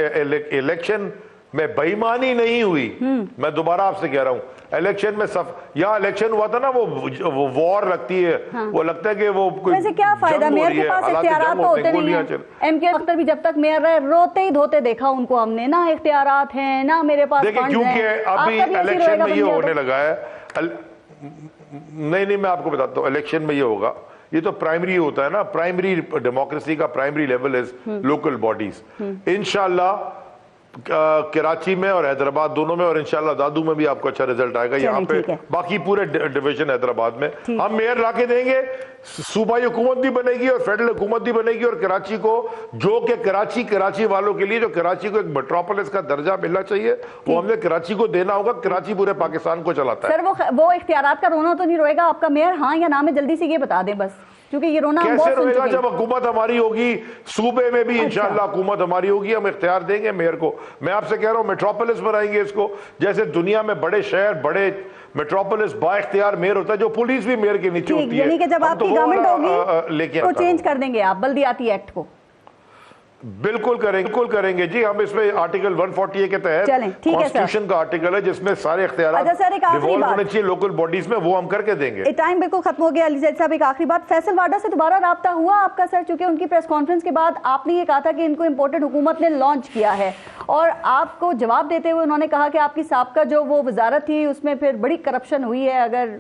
الیکشن میں بےایمانی نہیں ہوئی, میں دوبارہ آپ سے کہہ رہا ہوں, الیکشن میں یہاں الیکشن ہوا تھا نا, وہ وار لگتی ہے, وہ لگتا ہے کہ وہ ویسے کیا فائدہ, میئر کے پاس اختیارات تو ہوتے نہیں ہیں. MK اختر بھی جب تک میئر رہے روتے ہی دھوتے دیکھا ان کو ہم نے, نہ اختیارات ہیں نہ میرے پاس فنڈز ہیں. کیونکہ ابھی الیکشن میں یہ ہونے لگا ہے, نہیں میں آپ کو بتاتا ہوں, الیکشن میں یہ ہوگا, یہ تو پرائمری ہوتا ہے نا, پرائمری ڈیموکریسی کا primary level is local bodies. انشاءاللہ کراچی میں اور حیدرآباد دونوں میں, اور انشاءاللہ دادو میں بھی آپ کو اچھا رزلٹ آئے گا. یہاں پہ باقی پورے ڈویژن حیدرآباد میں ہم میئر لا کے دیں گے, صوبائی حکومت بھی بنے گی اور فیڈرل حکومت بھی بنے گی, اور کراچی کو, جو کہ کراچی والوں کے لیے جو کراچی کو ایک میٹروپولس کا درجہ ملنا چاہیے, وہ ہم نے کراچی کو دینا ہوگا. کراچی پورے پاکستان کو چلاتا ہے. سر وہ اختیارات کا رونا تو نہیں روئے گا آپ کا میئر, ہاں یا نہ میں جلدی سے یہ بتا دیں بس, کیونکہ یہ رونا کیسے روئے گا جب حکومت ہماری ہوگی, صوبے میں بھی انشاءاللہ حکومت ہماری ہوگی, ہم اختیار دیں گے میئر کو. میں آپ سے کہہ رہا ہوں میٹروپولس بنائیں گے اس کو, جیسے دنیا میں بڑے شہر, بڑے میٹروپولس با اختیار میئر ہوتا ہے, جو پولیس بھی میئر کے نیچے ہوتی ہے. یعنی کہ جب آپ کی گورنمنٹ ہوگی تو چینج کر دیں گے آپ بلدیاتی ایکٹ کو؟ بالکل کریں گے جی. ہم اس میں آرٹیکل 148 کے تحت کانسٹیٹیوشن کا آرٹیکل ہے جس میں سارے اختیارات ڈیوالو ہونے چاہیے لوکل باڈیز میں, وہ ہم کر کے دیں گے. ٹائم بالکل ختم ہو گیا. علی زید صاحب ایک آخری بات, فیصل واڈا سے دوبارہ رابطہ ہوا آپ کا سر؟ چونکہ ان کی پریس کانفرنس کے بعد آپ نے یہ کہا تھا کہ ان کو امپورٹڈ حکومت نے لانچ کیا ہے, اور آپ کو جواب دیتے ہوئے انہوں نے کہا کہ آپ کی سابقہ جو وہ وزارت تھی اس میں پھر بڑی کرپشن ہوئی ہے, اگر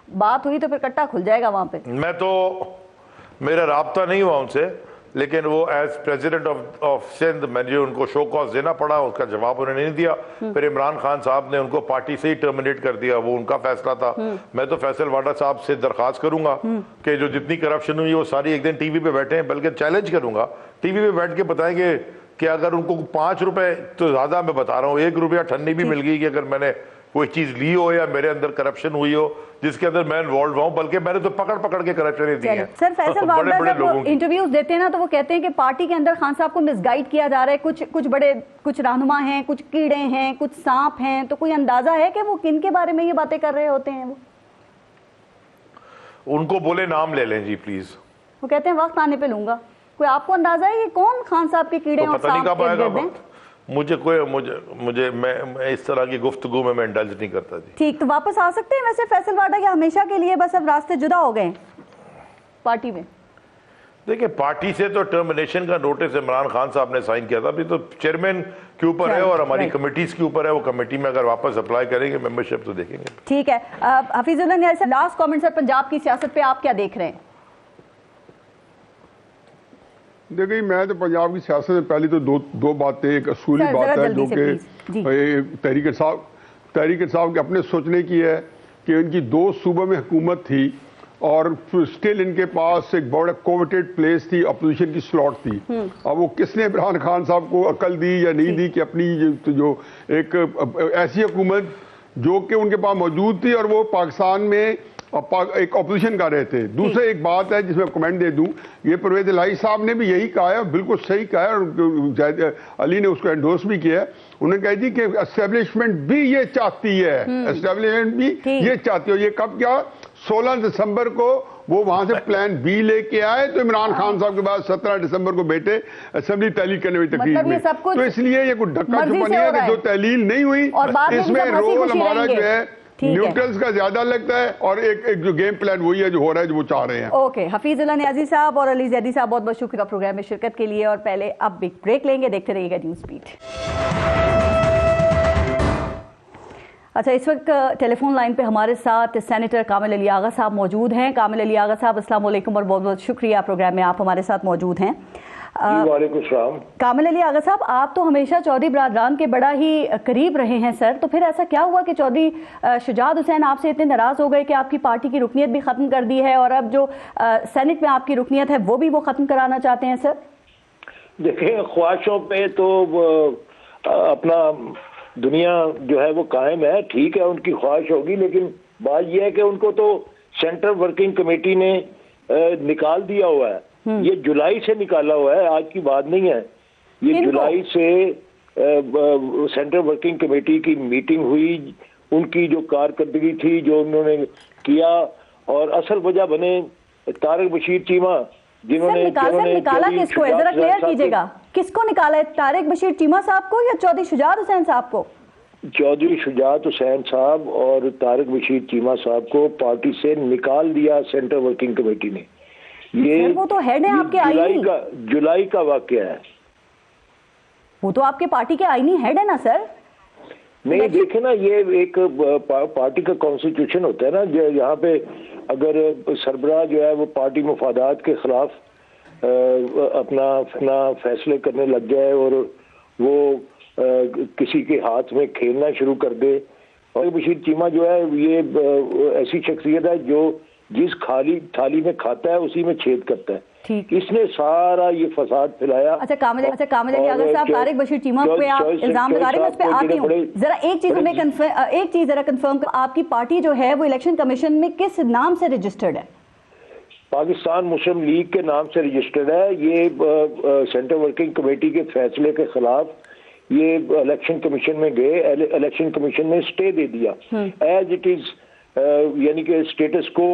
بات ہوئی تو پھر کٹا کھل جائے گا وہاں پہ. میں تو, میرا رابطہ نہیں ہوا ان سے, لیکن وہ ایز پریزیڈنٹ آف سندھ مجھے ان کو شو کاز دینا پڑا, اس کا جواب انہوں نے نہیں دیا. پھر عمران خان صاحب نے ان کو پارٹی سے ہی ٹرمینیٹ کر دیا, وہ ان کا فیصلہ تھا. میں تو فیصل واڈا صاحب سے درخواست کروں گا کہ جو جتنی کرپشن ہوئی وہ ساری ایک دن ٹی وی پہ بیٹھے ہیں, بلکہ چیلنج کروں گا, ٹی وی پہ بیٹھ کے بتائیں گے کہ اگر ان کو 5 روپے تو زیادہ, میں بتا رہا ہوں 1 روپیہ ٹھنی بھی مل گئی کہ اگر میں نے کوئی چیز لی ہو یا میرے اندر کرپشن ہوئی ہو جس کے اندر میں انوالو ہوں, بلکہ میں نے تو پکڑ کے کرپشن دی ہیں. سر فیصل واڈا جب وہ انٹرویوز دیتے ہیں نا تو وہ کہتے ہیں کہ پارٹی کے اندر خان صاحب کو مس گائیڈ کیا جا رہا ہے, کچھ رہنما ہیں, کچھ کیڑے ہیں, کچھ سانپ ہیں. تو کوئی اندازہ ہے کہ وہ کن کے بارے میں یہ باتیں کر رہے ہوتے ہیں؟ وہ ان کو بولے نام لے لیں جی پلیز. وہ کہتے ہیں وقت آنے پہ لوں گا. کوئی آپ کو اندازہ ہے کہ کون خان صاحب کے کیڑے اور سانپ کے گرد ہیں؟ میں اس طرح کی گفتگو میں انڈلج نہیں کرتا جی. ٹھیک, تو واپس آ سکتے ہیں ویسے فیصل واڈا, یا ہمیشہ کے لیے بس اب راستے جدا ہو گئے پارٹی میں؟ دیکھیں, پارٹی سے تو ٹرمینیشن کا نوٹس عمران خان صاحب نے سائن کیا تھا, ابھی تو چیئرمین کے اوپر ہے اور ہماری کمیٹیز کے اوپر ہے, وہ کمیٹی میں اگر واپس اپلائی کریں گے ممبرشپ تو دیکھیں گے. ٹھیک ہے. حفیظ اللہ نیاز صاحب, لاسٹ کامنٹ سر, پنجاب کی سیاست پہ آپ کیا دیکھ رہے ہیں؟ دیکھیں میں تو پنجاب کی سیاست میں پہلی تو دو باتیں، ایک اصولی بات ہے جو کہ تحریک انصاف کے اپنے سوچنے کی ہے کہ ان کی 2 صوبوں میں حکومت تھی اور اسٹل ان کے پاس ایک بڑا کووٹیڈ پلیس تھی، اپوزیشن کی سلاٹ تھی. اب وہ کس نے عمران خان صاحب کو عقل دی یا نہیں دی کہ اپنی جو ایک ایسی حکومت جو کہ ان کے پاس موجود تھی اور وہ پاکستان میں ایک اپوزیشن کر رہے تھے. دوسرا ایک بات ہے جس میں کمنٹ دے دوں، یہ پرویز الہی صاحب نے بھی یہی کہا ہے، بالکل صحیح کہا ہے، اور زید علی نے اس کو انڈورس بھی کیا ہے. انہوں نے کہا جی کہ اسٹیبلشمنٹ بھی یہ چاہتی ہے، اسٹیبلشمنٹ بھی یہ چاہتی ہے. یہ کب کیا؟ 16 دسمبر کو وہ وہاں سے پلان بی لے کے آئے تو عمران خان صاحب کے بعد 17 دسمبر کو بیٹے اسمبلی تحلیل کرنے میں تقریر میں. تو اس لیے یہ کوئی ڈھکا چھپا نہیں ہے کہ جو تحلیل نہیں ہوئی اس میں رول ہمارا جو ہے نیوٹرلز کا زیادہ لگتا ہے، اور ایک جو گیم پلان وہی ہے جو ہو رہا ہے جو وہ چاہ رہے ہیں. اوکے، حفیظ اللہ نیازی صاحب اور علی زیدی صاحب بہت بہت شکریہ پروگرام میں شرکت کے لیے. اور پہلے اب ایک بریک لیں گے، دیکھتے رہیے گا نیوز بیٹ. اچھا، اس وقت ٹیلی فون لائن پہ ہمارے ساتھ سینیٹر کامل علی آغا صاحب موجود ہیں. کامل علی آغا صاحب السلام علیکم اور بہت بہت شکریہ پروگرام میں آپ ہمارے ساتھ موجود ہیں. وعلیکم السلام. کامل علی آغا صاحب، آپ تو ہمیشہ چودھری برادران کے بڑا ہی قریب رہے ہیں سر، تو پھر ایسا کیا ہوا کہ چودھری شجاعت حسین آپ سے اتنے ناراض ہو گئے کہ آپ کی پارٹی کی رکنیت بھی ختم کر دی ہے اور اب جو سینٹ میں آپ کی رکنیت ہے وہ بھی وہ ختم کرانا چاہتے ہیں سر؟ دیکھیں، خواہشوں پہ تو اپنا دنیا جو ہے وہ قائم ہے، ٹھیک ہے ان کی خواہش ہوگی، لیکن بات یہ ہے کہ ان کو تو سینٹرل ورکنگ کمیٹی نے نکال دیا ہوا ہے. یہ جولائی سے نکالا ہوا ہے، آج کی بات نہیں ہے. یہ جولائی سے سینٹرل ورکنگ کمیٹی کی میٹنگ ہوئی، ان کی جو کارکردگی تھی جو انہوں نے کیا، اور اصل وجہ بنے طارق بشیر چیمہ جنہوں نے نکالا کس کو ذرا کلیئر کیجیے گا، کس کو نکالا ہے؟ طارق بشیر چیمہ صاحب کو یا چودھری شجاعت حسین صاحب کو؟ چودھری شجاعت حسین صاحب اور طارق بشیر چیمہ صاحب کو پارٹی سے نکال دیا سینٹرل ورکنگ کمیٹی نے. یہ وہ تو ہیڈ ہیں آپ کے آئینی، جولائی کا واقعہ ہے. وہ تو آپ کے پارٹی کے آئینی ہیڈ ہے نا سر. نہیں دیکھیں نا، یہ ایک پارٹی کا کانسٹیٹیوشن ہوتا ہے نا، یہاں پہ اگر سربراہ جو ہے وہ پارٹی مفادات کے خلاف اپنا فیصلے کرنے لگ جائے اور وہ کسی کے ہاتھ میں کھیلنا شروع کر دے. اور بشیر چیمہ جو ہے یہ ایسی شخصیت ہے جو جس خالی تھالی میں کھاتا ہے اسی میں چھید کرتا ہے. اس نے سارا یہ فساد پھیلایا. اچھا کامل علی آغا صاحب، طارق بشیر چیمہ پہ آپ الزام لگا رہے ہیں، اس پہ آتی ہوں. ذرا ایک چیز ہمیں ایک چیز ذرا کنفرم، آپ کی پارٹی جو ہے وہ الیکشن کمیشن میں کس نام سے رجسٹرڈ ہے؟ پاکستان مسلم لیگ کے نام سے رجسٹرڈ ہے. یہ سینٹرل ورکنگ کمیٹی کے فیصلے کے خلاف یہ الیکشن کمیشن میں گئے، الیکشن کمیشن نے اسٹے دے دیا ایز اٹ از، یعنی کہ اسٹیٹس کو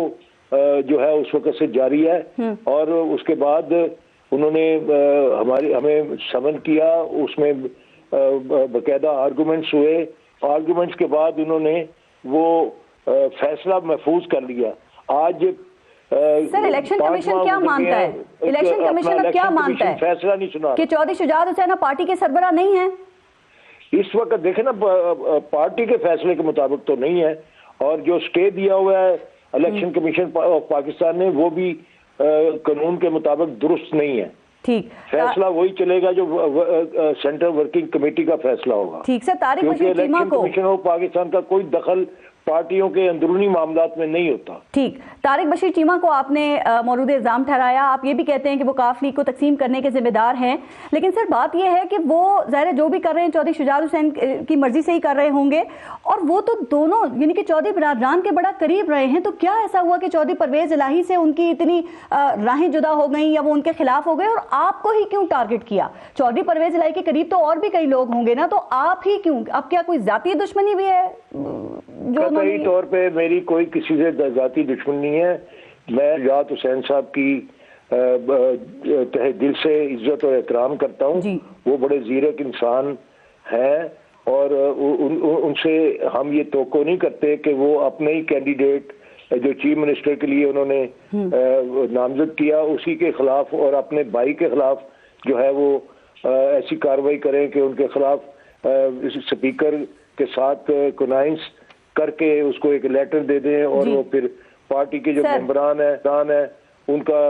جو ہے اس وقت سے جاری ہے. اور اس کے بعد انہوں نے ہمیں سمن کیا، اس میں باقاعدہ آرگومنٹس ہوئے. آرگومنٹس کے بعد انہوں نے وہ فیصلہ محفوظ کر لیا. آج سر الیکشن کمیشن کیا مانتا ہے؟ الیکشن کمیشن اب کیا مانتا ہے؟ فیصلہ نہیں سنا کہ چودھری شجاعت حسین پارٹی کے سربراہ نہیں ہیں اس وقت. دیکھیں نا، پارٹی کے فیصلے کے مطابق تو نہیں ہے، اور جو اسٹے دیا ہوا ہے الیکشن کمیشن آف پاکستان نے وہ بھی قانون کے مطابق درست نہیں ہے. ٹھیک، فیصلہ وہی چلے گا جو سینٹرل ورکنگ کمیٹی کا فیصلہ ہوگا. ٹھیک سر، طارق بشیر چیمہ کو کمیشن آف پاکستان کا کوئی دخل پارٹیوں کے اندرونی معاملات میں نہیں ہوتا. ٹھیک، طارق بشیر چیمہ کو آپ نے مورد الزام ٹھہرایا. آپ یہ بھی کہتے ہیں کہ وہ کاف لیگ کو تقسیم کرنے کے ذمہ دار ہیں، لیکن سر بات یہ ہے کہ وہ ظاہر جو بھی کر رہے ہیں چودھری شجاعت حسین کی مرضی سے ہی کر رہے ہوں گے، اور وہ تو دونوں یعنی کہ چودھری برادران کے بڑا قریب رہے ہیں. تو کیا ایسا ہوا کہ چودھری پرویز الہی سے ان کی اتنی راہیں جدا ہو گئیں یا وہ ان کے خلاف ہو گئے، اور آپ کو ہی کیوں ٹارگٹ کیا؟ چودھری پرویز الہی کے قریب تو اور بھی کئی لوگ ہوں گے نا، تو آپ ہی کیوں؟ اب کیا کوئی ذاتی دشمنی بھی ہے؟ قطعی طور پہ میری کوئی کسی سے ذاتی دشمن نہیں ہے. میں شجاعت حسین صاحب کی تہ دل سے عزت اور احترام کرتا ہوں. وہ بڑے زیرک انسان ہیں، اور ان سے ہم یہ توقع نہیں کرتے کہ وہ اپنے ہی کینڈیڈیٹ جو چیف منسٹر کے لیے انہوں نے نامزد کیا اسی کے خلاف اور اپنے بھائی کے خلاف جو ہے وہ ایسی کارروائی کریں کہ ان کے خلاف اسپیکر کے ساتھ کنائنس کر کے اس کو ایک لیٹر دے دیں، اور وہ پھر پارٹی کے جو ممبران ہیں ان کا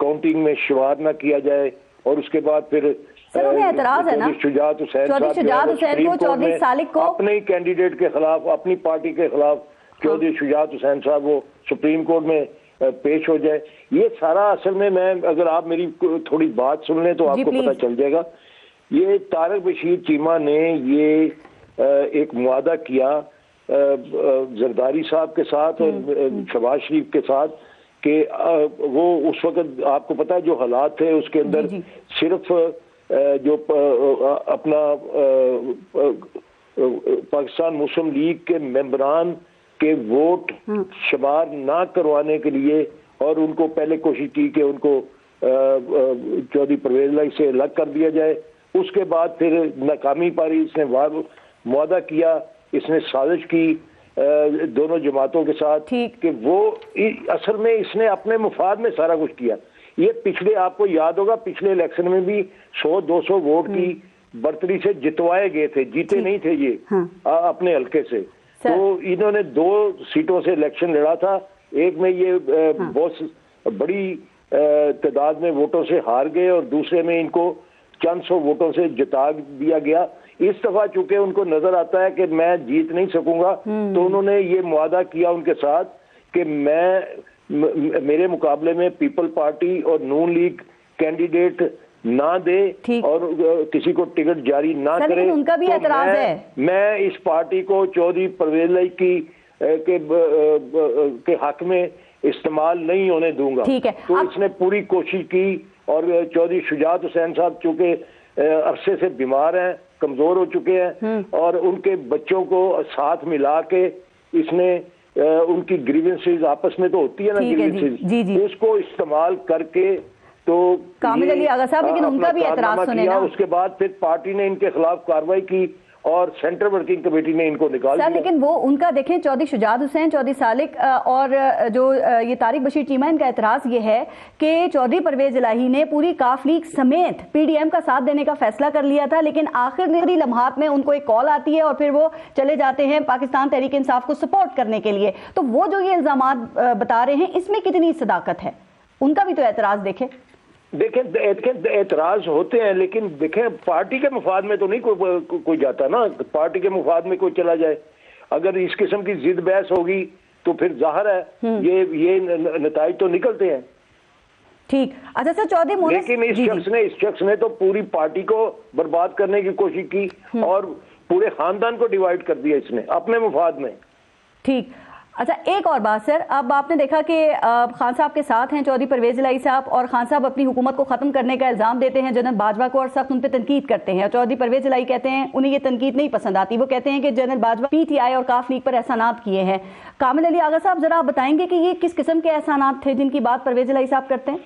کاؤنٹنگ میں شمار نہ کیا جائے. اور اس کے بعد پھر سر انہیں اعتراض ہے نا شجاعت حسین چودھری شجاعت حسین کو چودھری سالک کو اپنے ہی کینڈیڈیٹ کے خلاف اپنی پارٹی کے خلاف چودھری شجاعت حسین صاحب وہ سپریم کورٹ میں پیش ہو جائے. یہ سارا اصل میں اگر آپ میری تھوڑی بات سن لیں تو آپ کو پتہ چل جائے گا. یہ طارق بشیر چیمہ نے یہ ایک معاہدہ کیا زرداری صاحب کے ساتھ اور شہباز شریف کے ساتھ کہ وہ اس وقت آپ کو پتہ ہے جو حالات تھے اس کے اندر صرف جو اپنا پاکستان مسلم لیگ کے ممبران کے ووٹ شمار نہ کروانے کے لیے اور ان کو پہلے کوشش کی کہ ان کو چودھری پرویز الہی سے الگ کر دیا جائے. اس کے بعد پھر ناکامی پاری اس نے معاہدہ کیا, اس نے سازش کی دونوں جماعتوں کے ساتھ کہ وہ اصل میں اس نے اپنے مفاد میں سارا کچھ کیا. یہ پچھلے آپ کو یاد ہوگا پچھلے الیکشن میں بھی 100-200 ووٹ کی برتری سے جتوائے گئے تھے, جیتے نہیں تھے یہ اپنے حلقے سے. تو انہوں نے 2 سیٹوں سے الیکشن لڑا تھا, ایک میں یہ بہت بڑی تعداد میں ووٹوں سے ہار گئے اور دوسرے میں ان کو چند سو ووٹوں سے جتا دیا گیا. اس دفعہ چونکہ ان کو نظر آتا ہے کہ میں جیت نہیں سکوں گا تو انہوں نے یہ معاہدہ کیا ان کے ساتھ کہ میرے مقابلے میں پیپل پارٹی اور نون لیگ کینڈیڈیٹ نہ دے اور کسی کو ٹکٹ جاری نہ کرے. ان کا بھی اعتراض ہے. میں اس پارٹی کو چودھری پرویز الہی کے حق میں استعمال نہیں ہونے دوں گا. تو اس نے پوری کوشش کی اور چودھری شجاعت حسین صاحب چونکہ عرصے سے بیمار ہیں, کمزور ہو چکے ہیں اور ان کے بچوں کو ساتھ ملا کے اس نے ان کی گریونسز آپس میں تو ہوتی ہے نا گریونسز, اس کو استعمال کر کے تو کامل علی آغا صاحب لیکن ان کا بھی اعتراض سنے نا. اس کے بعد پھر پارٹی نے ان کے خلاف کارروائی کی اور سینٹر ورکنگ کمیٹی نے ان کو نکال دیا. لیکن وہ ان کا دیکھیں چودھری شجاعت حسین, چودھری سالک اور جو یہ طارق بشیر چیمہ, ان کا اعتراض یہ ہے کہ چودھری پرویز الہی نے پوری کاف لیگ سمیت پی ڈی ایم کا ساتھ دینے کا فیصلہ کر لیا تھا, لیکن آخری لمحات میں ان کو ایک کال آتی ہے اور پھر وہ چلے جاتے ہیں پاکستان تحریک انصاف کو سپورٹ کرنے کے لیے. تو وہ جو یہ الزامات بتا رہے ہیں اس میں کتنی صداقت ہے؟ ان کا بھی تو اعتراض دیکھیں اعتراض ہوتے ہیں, لیکن دیکھیں پارٹی کے مفاد میں تو نہیں کوئی جاتا نا. پارٹی کے مفاد میں کوئی چلا جائے, اگر اس قسم کی ضد بحث ہوگی تو پھر ظاہر ہے یہ نتائج تو نکلتے ہیں. ٹھیک. اچھا سر چودھری مونس, لیکن اس شخص نے تو پوری پارٹی کو برباد کرنے کی کوشش کی اور پورے خاندان کو ڈیوائیڈ کر دیا اس نے اپنے مفاد میں. ٹھیک. اچھا ایک اور بات سر, اب آپ نے دیکھا کہ خان صاحب کے ساتھ ہیں چودھری پرویز الہی صاحب, اور خان صاحب اپنی حکومت کو ختم کرنے کا الزام دیتے ہیں جنرل باجوہ کو اور سخت ان پہ تنقید کرتے ہیں. چودھری پرویز الہی کہتے ہیں انہیں یہ تنقید نہیں پسند آتی, وہ کہتے ہیں کہ جنرل باجوہ پی ٹی آئی اور کاف لیگ پر احسانات کیے ہیں. کامل علی آغا صاحب ذرا آپ بتائیں گے کہ یہ کس قسم کے احسانات تھے جن کی بات پرویز الہی صاحب کرتے ہیں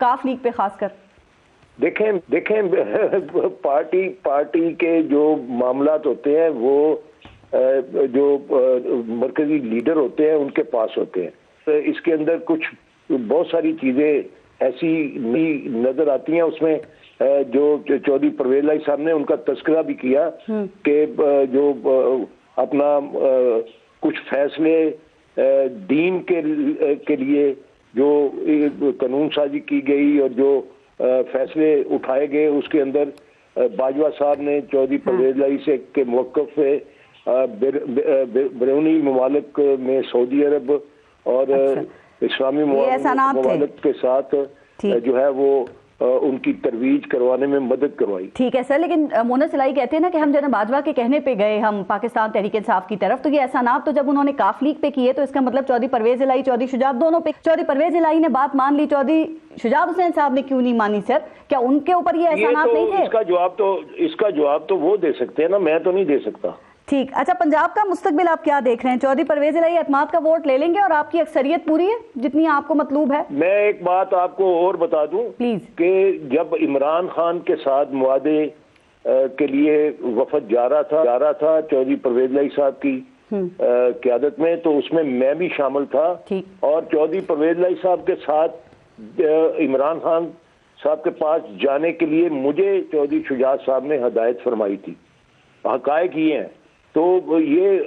کاف لیگ پہ خاص کر؟ دیکھیں پارٹی کے جو معاملات ہوتے ہیں وہ جو مرکزی لیڈر ہوتے ہیں ان کے پاس ہوتے ہیں. اس کے اندر کچھ بہت ساری چیزیں ایسی نظر آتی ہیں اس میں جو چودھری پرویز الہی صاحب نے ان کا تذکرہ بھی کیا کہ جو اپنا کچھ فیصلے دین کے لیے جو قانون سازی کی گئی اور جو فیصلے اٹھائے گئے اس کے اندر باجوہ صاحب نے چودھری پرویز الہی سے کے موقف سے بیرونی ممالک میں سعودی عرب اور اسلامی ممالک کے ساتھ جو ہے وہ ان کی ترویج کروانے میں مدد کروائی. ٹھیک ہے سر, لیکن مونس الہی کہتے ہیں نا کہ ہم جنرل باجوہ کے کہنے پہ گئے ہم پاکستان تحریک انصاف کی طرف, تو یہ احسانات تو جب انہوں نے کاف لیگ پہ کیے تو اس کا مطلب چودھری پرویز الہی چودھری شجاعت دونوں پہ. چودھری پرویز الہی نے بات مان لی, چودھری شجاعت حسین صاحب نے کیوں نہیں مانی سر؟ کیا ان کے اوپر یہ احسانات نہیں تھے؟ اس کا جواب تو وہ دے سکتے ہیں نا, میں تو نہیں دے سکتا. ٹھیک. اچھا پنجاب کا مستقبل آپ کیا دیکھ رہے ہیں؟ چودھری پرویز الہی اعتماد کا ووٹ لے لیں گے اور آپ کی اکثریت پوری ہے جتنی آپ کو مطلوب ہے؟ میں ایک بات آپ کو اور بتا دوں پلیز, کہ جب عمران خان کے ساتھ معاہدے کے لیے وفد جا رہا تھا چودھری پرویز الہی صاحب کی قیادت میں, تو اس میں بھی شامل تھا اور چودھری پرویز الہی صاحب کے ساتھ عمران خان صاحب کے پاس جانے کے لیے مجھے چودھری شجاعت صاحب نے ہدایت فرمائی تھی. حقائق یہ ہیں. تو یہ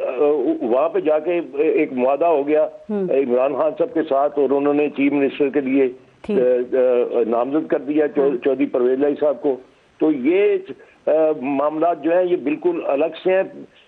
وہاں پہ جا کے ایک معاہدہ ہو گیا عمران خان صاحب کے ساتھ اور انہوں نے چیف منسٹر کے لیے نامزد کر دیا چودھری پرویز لائی صاحب کو. تو یہ معاملات جو ہیں یہ بالکل الگ سے ہیں.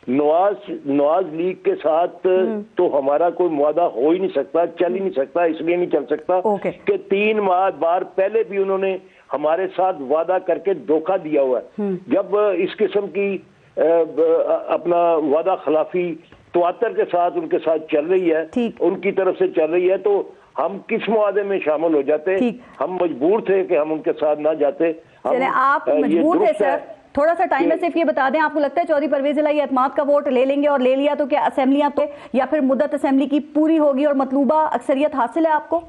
نواز لیگ کے ساتھ تو ہمارا کوئی معاہدہ ہو ہی نہیں سکتا, چل ہی نہیں سکتا. اس لیے نہیں چل سکتا کہ 3 بار پہلے بھی انہوں نے ہمارے ساتھ وعدہ کر کے دھوکہ دیا ہوا ہے. جب اس قسم کی اپنا وعدہ خلافی تواتر کے ساتھ ان کے ساتھ چل رہی ہے, ان کی طرف سے چل رہی ہے, تو ہم کس معاہدے میں شامل ہو جاتے؟ ہم مجبور تھے کہ ہم ان کے ساتھ نہ جاتے. چلیں آپ مجبور تھے سر, تھوڑا سا ٹائم میں صرف یہ بتا دیں, آپ کو لگتا ہے چودھری پرویز الہی اعتماد کا ووٹ لے لیں گے, اور لے لیا تو کیا اسمبلیاں تو یا پھر مدت اسمبلی کی پوری ہوگی اور مطلوبہ اکثریت حاصل ہے آپ کو؟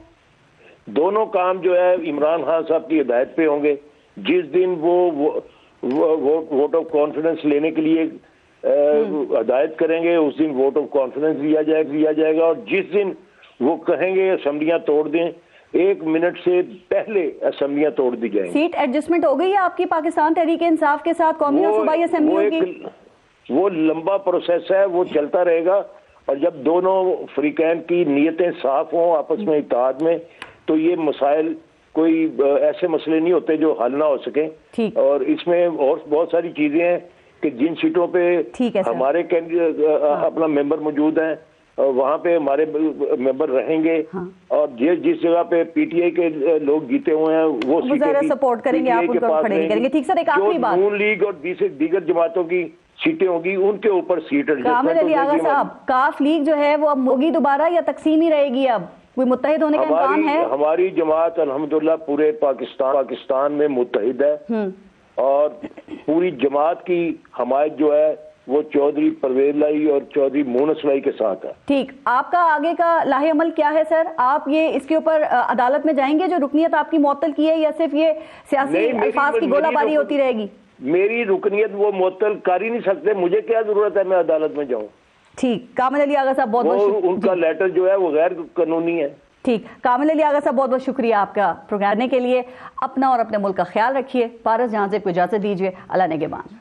دونوں کام جو ہے عمران خان صاحب کی ہدایت پہ ہوں گے. جس دن وہ ووٹ آف کانفیڈنس لینے کے لیے ہدایت کریں گے اس دن ووٹ آف کانفیڈنس لیا جائے گا, اور جس دن وہ کہیں گے اسمبلیاں توڑ دیں 1 منٹ سے پہلے اسمبلیاں توڑ دی جائیں گی. سیٹ ایڈجسٹمنٹ ہو گئی ہے آپ کی پاکستان تحریک انصاف کے ساتھ قومی اور صوبائی اسمبلیوں کی؟ وہ لمبا پروسیس ہے, وہ چلتا رہے گا, اور جب دونوں فریقین کی نیتیں صاف ہوں آپس میں اتحاد میں, تو یہ مسائل کوئی ایسے مسئلے نہیں ہوتے جو حل نہ ہو سکیں. اور اس میں اور بہت ساری چیزیں ہیں کہ جن سیٹوں پہ ہمارے اپنا ممبر موجود ہیں وہاں پہ ہمارے ممبر رہیں گے, اور جس جگہ پہ پی ٹی آئی کے لوگ جیتے ہوئے ہیں وہ سپورٹ کریں گے, آپ ان کو کھڑے کریں گے. ٹھیک سر, ایک آخری بات, نون لیگ اور دیگر جماعتوں کی سیٹیں ہوں گی ان کے اوپر سیٹ کامل علی آغا صاحب, کاف لیگ جو ہے وہ اب ہوگی دوبارہ یا تقسیم ہی رہے گی؟ اب کوئی متحد ہونے کا امکان ہے؟ ہماری جماعت الحمدللہ پورے پاکستان میں متحد ہے, اور پوری جماعت کی حمایت جو ہے وہ چودھری پرویز لائی اور چودھری مونس لائی کے ساتھ ہے. ٹھیک, آپ کا آگے کا لاہ عمل کیا ہے سر؟ آپ یہ اس کے اوپر عدالت میں جائیں گے جو رکنیت آپ کی معطل کی ہے, یا صرف یہ سیاسی الفاظ کی گولہ باری ہوتی رہے گی؟ میری رکنیت وہ معطل کر ہی نہیں سکتے, مجھے کیا ضرورت ہے میں عدالت میں جاؤں. ٹھیک, کامل علی آغا صاحب بہت بہت ان کا لیٹر جو ہے وہ غیر قانونی ہے. ٹھیک, کامل علی آغا صاحب بہت بہت شکریہ آپ کا پروگرام کے لیے. اپنا اور اپنے ملک کا خیال رکھیے. پارس جہاں سے کو اجازت دیجیے. اللہ نگہبان.